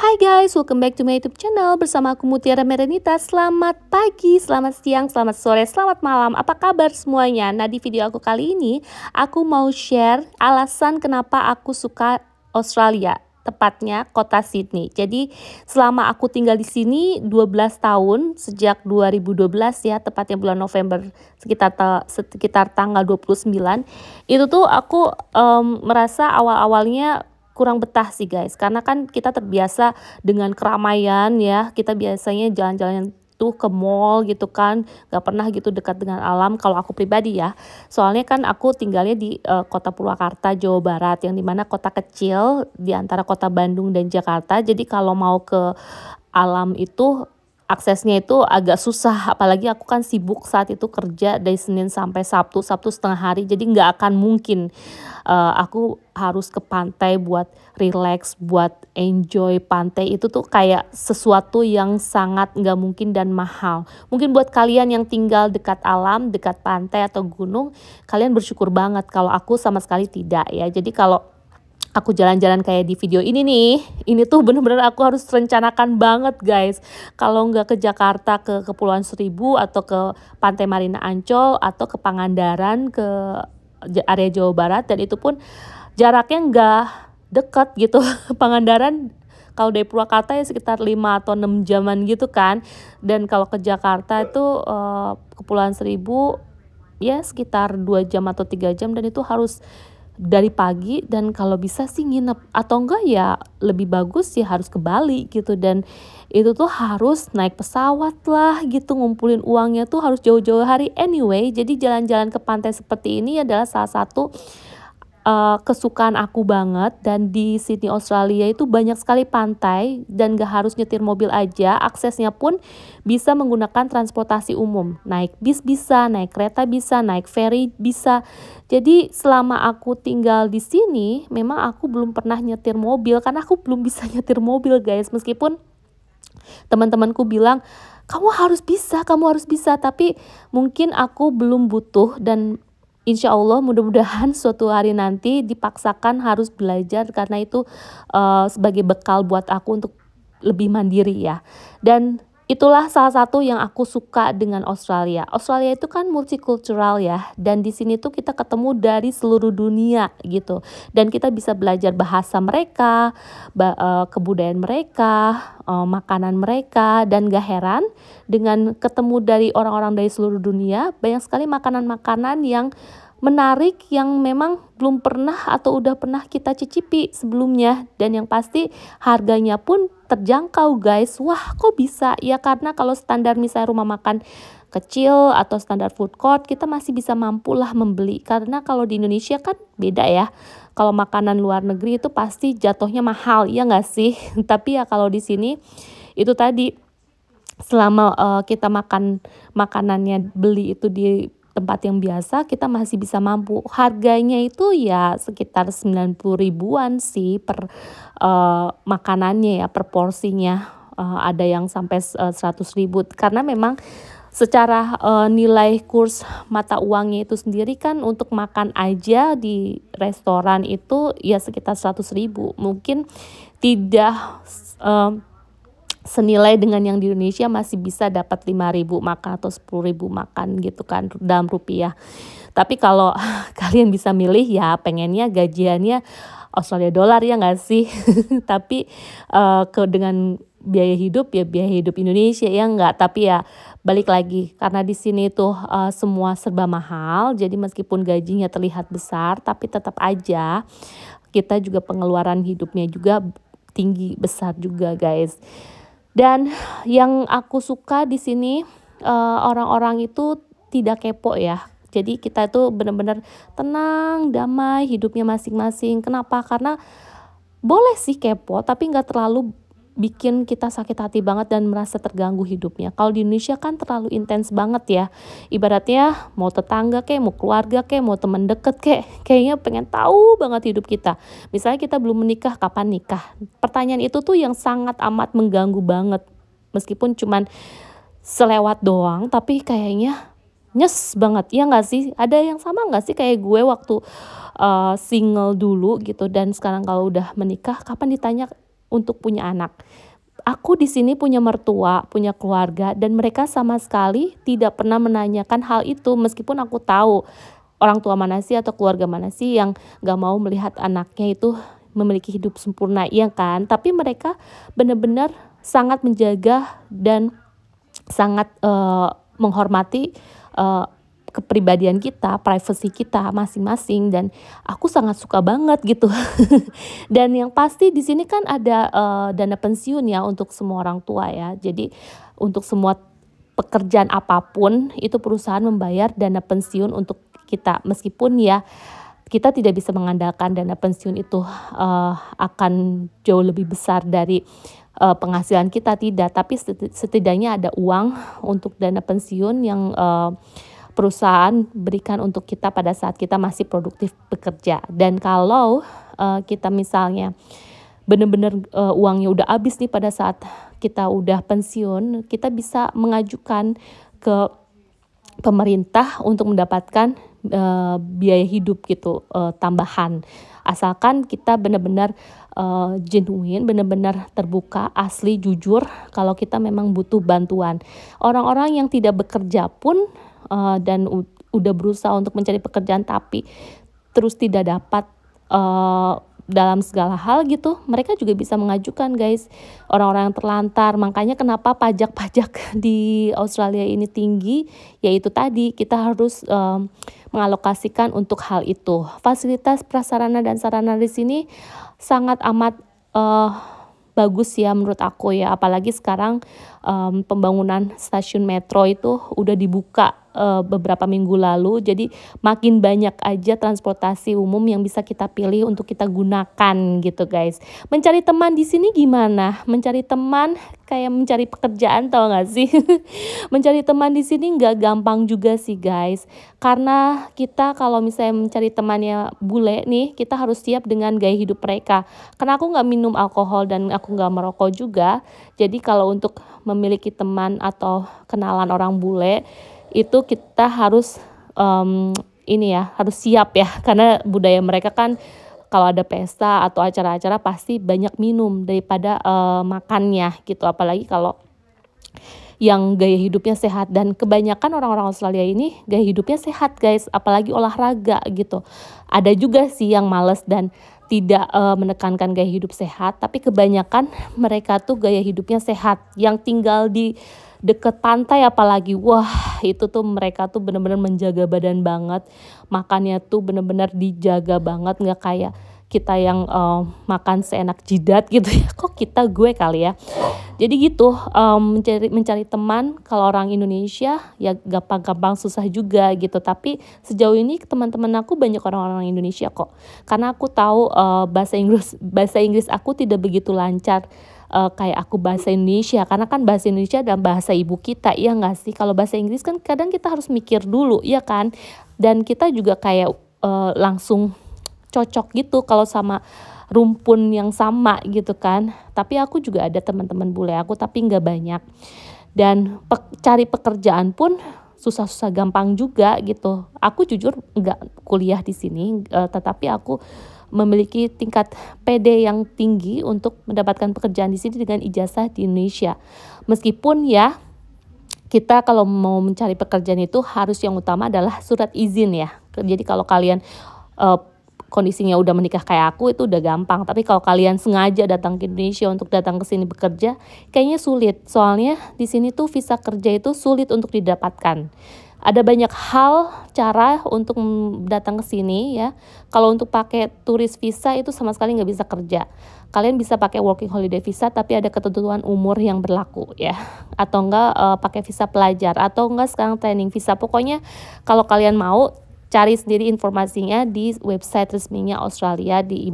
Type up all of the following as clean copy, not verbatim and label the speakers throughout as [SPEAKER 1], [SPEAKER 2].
[SPEAKER 1] Hai guys, welcome back to my YouTube channel bersama aku Mutiara Merenita. Selamat pagi, selamat siang, selamat sore, selamat malam. Apa kabar semuanya? Nah, di video aku kali ini aku mau share alasan kenapa aku suka Australia, tepatnya kota Sydney. Jadi, selama aku tinggal di sini 12 tahun sejak 2012 ya, tepatnya bulan November sekitar tanggal 29. Itu tuh aku merasa awal-awalnya kurang betah sih guys, karena kan kita terbiasa dengan keramaian ya, kita biasanya jalan-jalan tuh ke mall gitu kan, nggak pernah gitu dekat dengan alam kalau aku pribadi ya. Soalnya kan aku tinggalnya di kota Purwakarta, Jawa Barat, yang dimana kota kecil di antara kota Bandung dan Jakarta. Jadi kalau mau ke alam itu aksesnya itu agak susah, apalagi aku kan sibuk saat itu kerja dari Senin sampai Sabtu, Sabtu setengah hari, jadi nggak akan mungkin aku harus ke pantai buat relax, buat enjoy pantai. Itu tuh kayak sesuatu yang sangat nggak mungkin dan mahal. Mungkin buat kalian yang tinggal dekat alam, dekat pantai atau gunung, kalian bersyukur banget. Kalau aku sama sekali tidak ya. Jadi kalau aku jalan-jalan kayak di video ini nih, ini tuh bener-bener aku harus rencanakan banget guys. Kalau nggak ke Jakarta, ke Kepulauan Seribu, atau ke Pantai Marina Ancol, atau ke Pangandaran, ke area Jawa Barat, dan itu pun jaraknya nggak deket gitu. Pangandaran kalau dari Purwakarta ya sekitar 5 atau 6 jaman gitu kan. Dan kalau ke Jakarta itu Kepulauan Seribu ya sekitar 2 jam atau 3 jam, dan itu harus dari pagi, dan kalau bisa sih nginep, atau enggak ya lebih bagus sih harus ke Bali gitu. Dan itu tuh harus naik pesawat lah gitu, ngumpulin uangnya tuh harus jauh-jauh hari. Anyway, jadi jalan-jalan ke pantai seperti ini adalah salah satu kesukaan aku banget. Dan di Sydney Australia itu banyak sekali pantai, dan gak harus nyetir mobil aja, aksesnya pun bisa menggunakan transportasi umum, naik bis bisa, naik kereta bisa, naik ferry bisa. Jadi selama aku tinggal di sini memang aku belum pernah nyetir mobil, karena aku belum bisa nyetir mobil guys, meskipun teman-temanku bilang kamu harus bisa, tapi mungkin aku belum butuh. Dan insya Allah mudah-mudahan suatu hari nanti dipaksakan harus belajar, karena itu sebagai bekal buat aku untuk lebih mandiri ya. Dan itulah salah satu yang aku suka dengan Australia. Australia itu kan multicultural ya, dan di sini tuh kita ketemu dari seluruh dunia gitu. Dan kita bisa belajar bahasa mereka, kebudayaan mereka, makanan mereka, dan gak heran dengan ketemu dari orang-orang dari seluruh dunia, banyak sekali makanan-makanan yang menarik yang memang belum pernah atau udah pernah kita cicipi sebelumnya. Dan yang pasti harganya pun terjangkau guys. Wah, kok bisa? Ya karena kalau standar misalnya rumah makan kecil atau standar food court, kita masih bisa mampu lah membeli. Karena kalau di Indonesia kan beda ya. Kalau makanan luar negeri itu pasti jatuhnya mahal, ya nggak sih? Tapi ya kalau di sini itu tadi, selama kita makan makanannya beli itu di tempat yang biasa, kita masih bisa mampu. Harganya itu ya sekitar 90 ribuan sih per makanannya ya, per porsinya. Ada yang sampai 100 ribu, karena memang secara nilai kurs mata uangnya itu sendiri kan, untuk makan aja di restoran itu ya sekitar 100 ribu. Mungkin tidak senilai dengan yang di Indonesia, masih bisa dapat 5.000 makan atau 10.000 makan gitu kan dalam rupiah. Tapi kalau kalian bisa milih ya pengennya gajiannya Australia dolar, ya nggak sih? Tapi dengan biaya hidup ya biaya hidup Indonesia, ya nggak. Tapi ya balik lagi, karena di sini tuh semua serba mahal, jadi meskipun gajinya terlihat besar, tapi tetap aja kita juga pengeluaran hidupnya juga tinggi, besar juga guys. Dan yang aku suka di sini orang-orang itu tidak kepo ya. Jadi kita itu benar-benar tenang, damai, hidupnya masing-masing. Kenapa? Karena boleh sih kepo, tapi nggak terlalu bikin kita sakit hati banget dan merasa terganggu hidupnya. Kalau di Indonesia kan terlalu intens banget ya. Ibaratnya mau tetangga kek, mau keluarga kek, mau teman deket kek, kayaknya pengen tahu banget hidup kita. Misalnya kita belum menikah, kapan nikah? Pertanyaan itu tuh yang sangat amat mengganggu banget. Meskipun cuman selewat doang, tapi kayaknya nyes banget, ya nggak sih? Ada yang sama nggak sih kayak gue waktu single dulu gitu, dan sekarang kalau udah menikah, kapan ditanya untuk punya anak. Aku di sini punya mertua, punya keluarga, dan mereka sama sekali tidak pernah menanyakan hal itu, meskipun aku tahu orang tua mana sih atau keluarga mana sih yang gak mau melihat anaknya itu memiliki hidup sempurna, iya kan? Tapi mereka benar-benar sangat menjaga dan sangat menghormati kepribadian kita, privasi kita masing-masing, dan aku sangat suka banget gitu. Dan yang pasti di sini kan ada dana pensiun ya untuk semua orang tua ya. Jadi untuk semua pekerjaan apapun itu perusahaan membayar dana pensiun untuk kita, meskipun ya kita tidak bisa mengandalkan dana pensiun itu akan jauh lebih besar dari penghasilan kita, tidak, tapi setidaknya ada uang untuk dana pensiun yang perusahaan berikan untuk kita pada saat kita masih produktif bekerja. Dan kalau kita misalnya benar-benar uangnya udah habis nih pada saat kita udah pensiun, kita bisa mengajukan ke pemerintah untuk mendapatkan biaya hidup gitu tambahan, asalkan kita benar-benar genuine, benar-benar terbuka, asli, jujur kalau kita memang butuh bantuan. Orang-orang yang tidak bekerja pun dan udah berusaha untuk mencari pekerjaan tapi terus tidak dapat dalam segala hal gitu, mereka juga bisa mengajukan guys, orang-orang yang terlantar. Makanya kenapa pajak-pajak di Australia ini tinggi, yaitu tadi kita harus mengalokasikan untuk hal itu. Fasilitas prasarana dan sarana di sini sangat amat bagus ya menurut aku ya, apalagi sekarang pembangunan stasiun metro itu udah dibuka beberapa minggu lalu, jadi makin banyak aja transportasi umum yang bisa kita pilih untuk kita gunakan gitu guys. Mencari teman di sini gimana? Mencari teman kayak mencari pekerjaan, tau gak sih? Mencari teman di sini nggak gampang juga sih guys, karena kita kalau misalnya mencari temannya bule nih, kita harus siap dengan gaya hidup mereka. Karena aku nggak minum alkohol dan aku nggak merokok juga, jadi kalau untuk memiliki teman atau kenalan orang bule itu kita harus ini ya, harus siap ya, karena budaya mereka kan kalau ada pesta atau acara-acara pasti banyak minum daripada makannya gitu, apalagi kalau yang gaya hidupnya sehat. Dan kebanyakan orang-orang Australia ini gaya hidupnya sehat guys, apalagi olahraga gitu. Ada juga sih yang males dan tidak menekankan gaya hidup sehat, tapi kebanyakan mereka tuh gaya hidupnya sehat, yang tinggal di deket pantai apalagi, wah itu tuh mereka tuh bener-bener menjaga badan banget, makannya tuh bener-bener dijaga banget, nggak kayak kita yang makan seenak jidat gitu ya. Kok kita, gue kali ya. Jadi gitu, mencari teman kalau orang Indonesia ya gampang-gampang, susah juga gitu. Tapi sejauh ini teman-teman aku banyak orang-orang Indonesia kok. Karena aku tahu bahasa Inggris aku tidak begitu lancar kayak aku bahasa Indonesia, karena kan bahasa Indonesia adalah bahasa ibu kita, ya nggak sih? Kalau bahasa Inggris kan kadang kita harus mikir dulu, ya kan? Dan kita juga kayak langsung cocok gitu kalau sama rumpun yang sama gitu kan. Tapi aku juga ada teman-teman bule aku, tapi nggak banyak. Dan cari pekerjaan pun susah-susah gampang juga gitu. Aku jujur nggak kuliah di sini, tetapi aku memiliki tingkat PD yang tinggi untuk mendapatkan pekerjaan di sini dengan ijazah di Indonesia. Meskipun ya kita kalau mau mencari pekerjaan itu harus yang utama adalah surat izin ya. Jadi kalau kalian kondisinya udah menikah kayak aku itu udah gampang. Tapi kalau kalian sengaja datang ke Indonesia untuk datang ke sini bekerja, kayaknya sulit. Soalnya di sini tuh visa kerja itu sulit untuk didapatkan. Ada banyak hal cara untuk datang ke sini ya. Kalau untuk pakai turis visa itu sama sekali nggak bisa kerja. Kalian bisa pakai working holiday visa, tapi ada ketentuan umur yang berlaku ya. Atau enggak pakai visa pelajar, atau enggak sekarang training visa. Pokoknya kalau kalian mau, cari sendiri informasinya di website resminya Australia di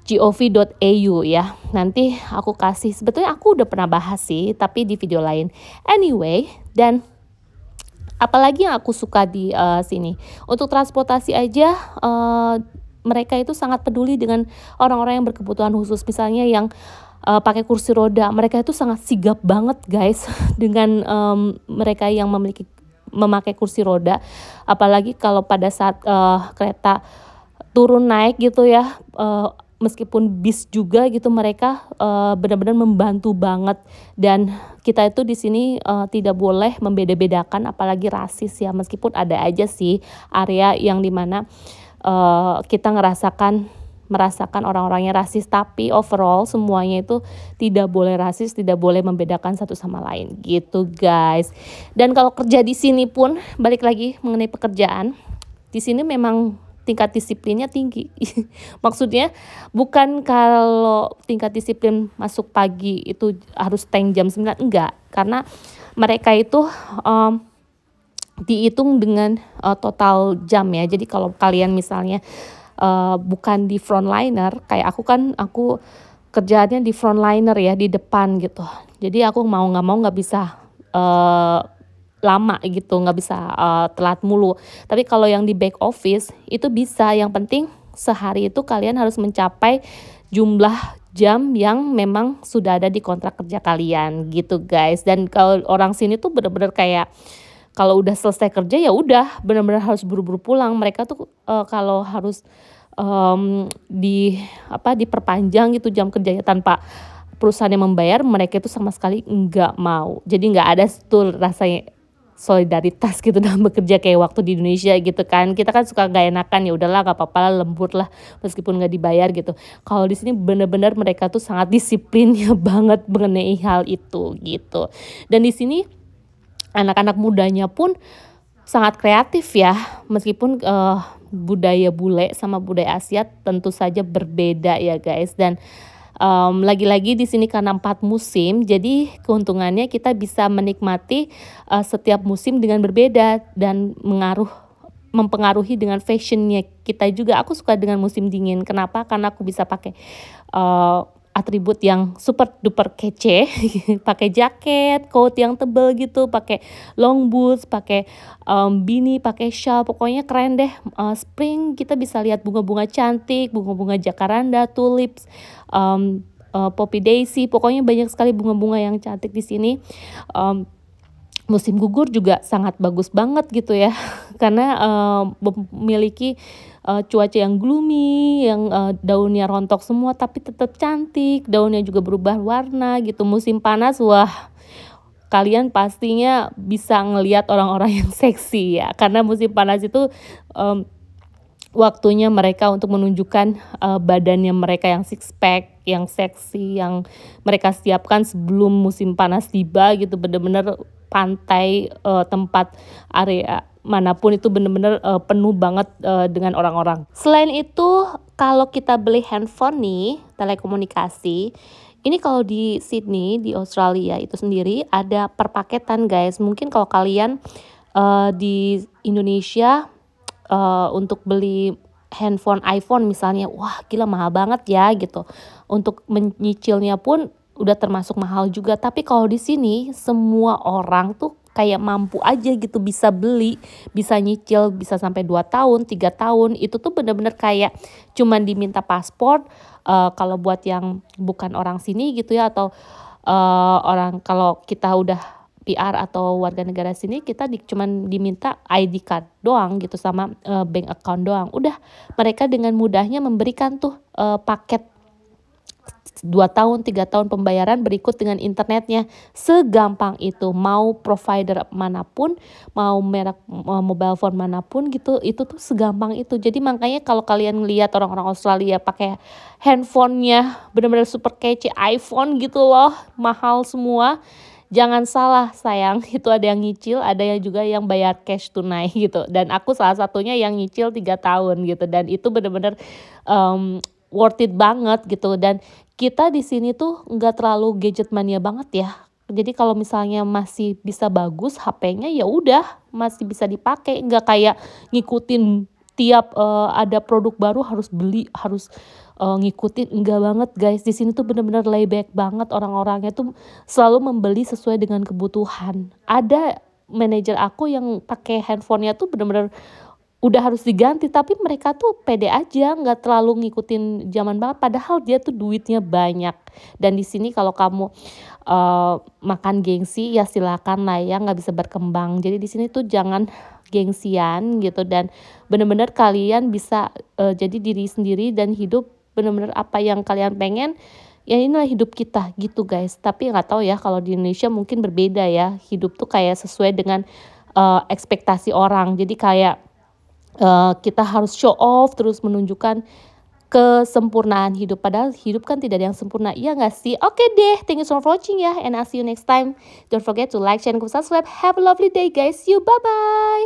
[SPEAKER 1] gov.au ya. Nanti aku kasih, sebetulnya aku udah pernah bahas sih, tapi di video lain. Anyway, dan apalagi yang aku suka di sini, untuk transportasi aja mereka itu sangat peduli dengan orang-orang yang berkebutuhan khusus. Misalnya yang pakai kursi roda, mereka itu sangat sigap banget guys dengan mereka yang memakai kursi roda. Apalagi kalau pada saat kereta turun naik gitu ya, meskipun bis juga gitu mereka benar-benar membantu banget. Dan kita itu di sini tidak boleh membeda-bedakan apalagi rasis ya, meskipun ada aja sih area yang dimana kita merasakan orang-orangnya rasis, tapi overall semuanya itu tidak boleh rasis, tidak boleh membedakan satu sama lain gitu guys. Dan kalau kerja di sini pun balik lagi mengenai pekerjaan, di sini memang tingkat disiplinnya tinggi. Maksudnya bukan kalau tingkat disiplin masuk pagi itu harus tank jam 9, enggak, karena mereka itu dihitung dengan total jam ya. Jadi kalau kalian misalnya bukan di frontliner, kayak aku kerjaannya di frontliner ya, di depan gitu. Jadi aku mau nggak bisa lama gitu, nggak bisa telat mulu. Tapi kalau yang di back office itu bisa, yang penting sehari itu kalian harus mencapai jumlah jam yang memang sudah ada di kontrak kerja kalian gitu guys. Dan kalau orang sini tuh bener-bener kayak kalau udah selesai kerja ya udah benar-benar harus buru-buru pulang. Mereka tuh kalau harus diperpanjang gitu jam kerjanya tanpa perusahaan yang membayar, mereka itu sama sekali nggak mau. Jadi nggak ada tuh rasanya solidaritas gitu dalam bekerja kayak waktu di Indonesia gitu kan. Kita kan suka nggak enakan, ya udahlah nggak apa-apa lah, lembur lah meskipun nggak dibayar gitu. Kalau di sini benar-benar mereka tuh sangat disiplinnya banget mengenai hal itu gitu. Dan di sini anak-anak mudanya pun sangat kreatif ya, meskipun budaya bule sama budaya Asia tentu saja berbeda ya guys. Dan lagi-lagi di sini karena 4 musim, jadi keuntungannya kita bisa menikmati setiap musim dengan berbeda dan mempengaruhi dengan fashionnya kita juga. Aku suka dengan musim dingin. Kenapa? Karena aku bisa pakai atribut yang super duper kece, pakai jaket, coat yang tebel gitu, pakai long boots, pakai beanie, pakai shawl, pokoknya keren deh. Spring kita bisa lihat bunga-bunga cantik, bunga-bunga jacaranda, tulips, poppy daisy, pokoknya banyak sekali bunga-bunga yang cantik di sini. Musim gugur juga sangat bagus banget gitu ya, karena memiliki cuaca yang gloomy, yang daunnya rontok semua tapi tetap cantik, daunnya juga berubah warna gitu. Musim panas, wah kalian pastinya bisa ngelihat orang-orang yang seksi ya, karena musim panas itu waktunya mereka untuk menunjukkan badannya mereka yang six pack, yang seksi, yang mereka siapkan sebelum musim panas tiba gitu. Bener-bener pantai, tempat area manapun itu bener-bener penuh banget dengan orang-orang. Selain itu, kalau kita beli handphone nih, telekomunikasi, ini kalau di Sydney, di Australia itu sendiri ada perpaketan guys. Mungkin kalau kalian di Indonesia untuk beli handphone iPhone misalnya, wah gila mahal banget ya gitu. Untuk menyicilnya pun udah termasuk mahal juga. Tapi kalau di sini semua orang tuh kayak mampu aja gitu bisa beli, bisa nyicil, bisa sampai 2 tahun, 3 tahun. Itu tuh bener-bener kayak cuman diminta paspor. Kalau buat yang bukan orang sini gitu ya, atau orang kalau kita udah PR atau warga negara sini, kita cuman diminta ID card doang gitu sama bank account doang. Udah mereka dengan mudahnya memberikan tuh paket 2 tahun, 3 tahun pembayaran berikut dengan internetnya. Segampang itu, mau provider manapun, mau merek mobile phone manapun gitu, itu tuh segampang itu. Jadi makanya kalau kalian lihat orang-orang Australia pakai handphonenya benar-benar super kece, iPhone gitu loh, mahal semua. Jangan salah sayang, itu ada yang nyicil, ada yang juga yang bayar cash tunai gitu. Dan aku salah satunya yang nyicil 3 tahun gitu. Dan itu benar-benar worth it banget gitu. Dan kita di sini tuh nggak terlalu gadget mania banget ya. Jadi kalau misalnya masih bisa bagus HP-nya, ya udah masih bisa dipakai, nggak kayak ngikutin tiap ada produk baru harus beli, harus ngikutin. Enggak banget guys. Di sini tuh benar-benar layback banget, orang-orangnya tuh selalu membeli sesuai dengan kebutuhan. Ada manajer aku yang pakai handphonenya tuh benar-benar udah harus diganti, tapi mereka tuh pede aja, nggak terlalu ngikutin zaman banget, padahal dia tuh duitnya banyak. Dan di sini kalau kamu makan gengsi ya silakan lah ya, nggak bisa berkembang. Jadi di sini tuh jangan gengsian gitu, dan benar-benar kalian bisa jadi diri sendiri dan hidup bener-bener apa yang kalian pengen, ya inilah hidup kita gitu guys. Tapi nggak tahu ya kalau di Indonesia mungkin berbeda ya, hidup tuh kayak sesuai dengan ekspektasi orang. Jadi kayak kita harus show off terus menunjukkan kesempurnaan hidup, padahal hidup kan tidak ada yang sempurna, iya nggak sih? Oke deh, thank you so much for watching ya, and I'll see you next time. Don't forget to like, share, and subscribe. Have a lovely day guys, see you, bye bye.